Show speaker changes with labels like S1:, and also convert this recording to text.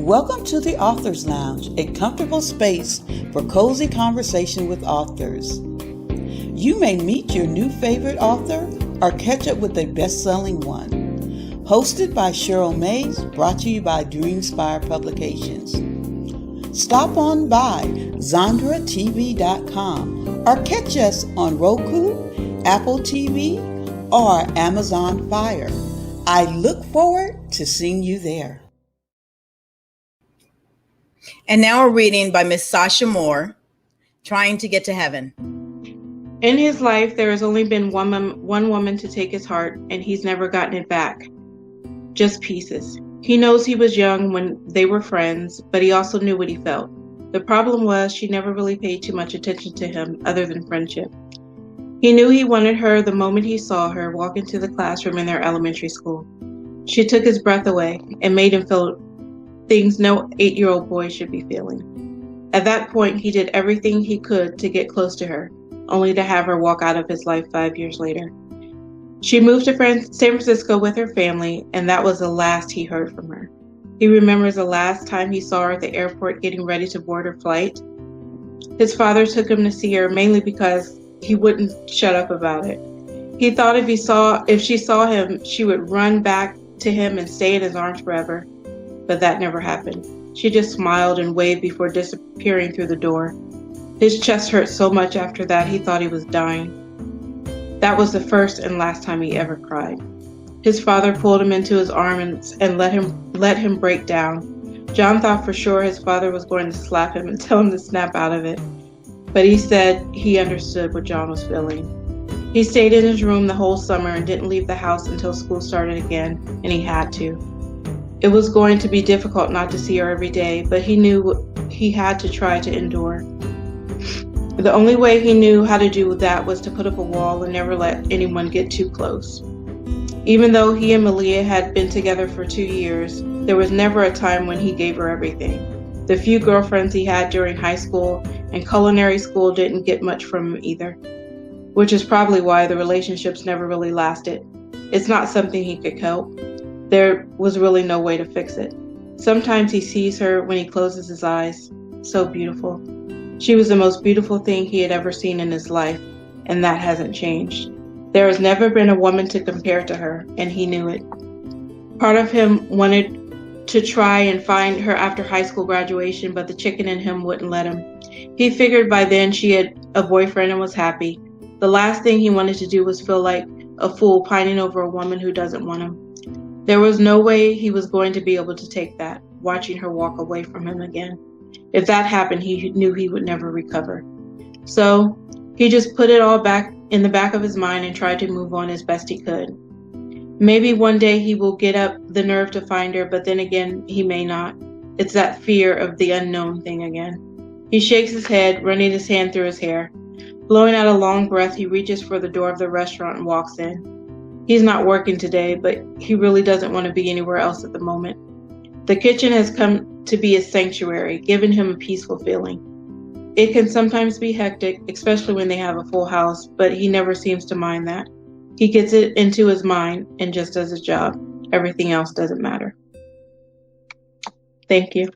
S1: Welcome to the Author's Lounge, a comfortable space for cozy conversation with authors. You may meet your new favorite author or catch up with a best-selling one. Hosted by Cheryl Mays, brought to you by Dreamspire Publications. Stop on by ZandraTV.com or catch us on Roku, Apple TV, or Amazon Fire. I look forward to seeing you there.
S2: And now a reading by Miss Sasha Moore, Trying to Get to Heaven.
S3: In his life, there has only been one woman to take his heart, and he's never gotten it back. Just pieces. He knows he was young when they were friends, but he also knew what he felt. The problem was she never really paid too much attention to him other than friendship. He knew he wanted her the moment he saw her walk into the classroom in their elementary school. She took his breath away and made him feel things no 8-year-old boy should be feeling. At that point, he did everything he could to get close to her, only to have her walk out of his life 5 years later. She moved to San Francisco with her family, and that was the last he heard from her. He remembers the last time he saw her at the airport getting ready to board her flight. His father took him to see her mainly because he wouldn't shut up about it. He thought if she saw him, she would run back to him and stay in his arms forever. But that never happened. She just smiled and waved before disappearing through the door. His chest hurt so much after that he thought he was dying. That was the first and last time he ever cried. His father pulled him into his arms and let him break down. John thought for sure his father was going to slap him and tell him to snap out of it. But he said he understood what John was feeling. He stayed in his room the whole summer and didn't leave the house until school started again, and he had to. It was going to be difficult not to see her every day, but he knew he had to try to endure. The only way he knew how to do that was to put up a wall and never let anyone get too close. Even though he and Malia had been together for 2 years, there was never a time when he gave her everything. The few girlfriends he had during high school and culinary school didn't get much from him either, which is probably why the relationships never really lasted. It's not something he could help. There was really no way to fix it. Sometimes he sees her when he closes his eyes. So beautiful. She was the most beautiful thing he had ever seen in his life, and that hasn't changed. There has never been a woman to compare to her, and he knew it. Part of him wanted to try and find her after high school graduation, but the chicken in him wouldn't let him. He figured by then she had a boyfriend and was happy. The last thing he wanted to do was feel like a fool pining over a woman who doesn't want him. There was no way he was going to be able to take that, watching her walk away from him again. If that happened, he knew he would never recover. So he just put it all back in the back of his mind and tried to move on as best he could. Maybe one day he will get up the nerve to find her, but then again, he may not. It's that fear of the unknown thing again. He shakes his head, running his hand through his hair. Blowing out a long breath, he reaches for the door of the restaurant and walks in. He's not working today, but he really doesn't want to be anywhere else at the moment. The kitchen has come to be a sanctuary, giving him a peaceful feeling. It can sometimes be hectic, especially when they have a full house, but he never seems to mind that. He gets it into his mind and just does his job. Everything else doesn't matter. Thank you.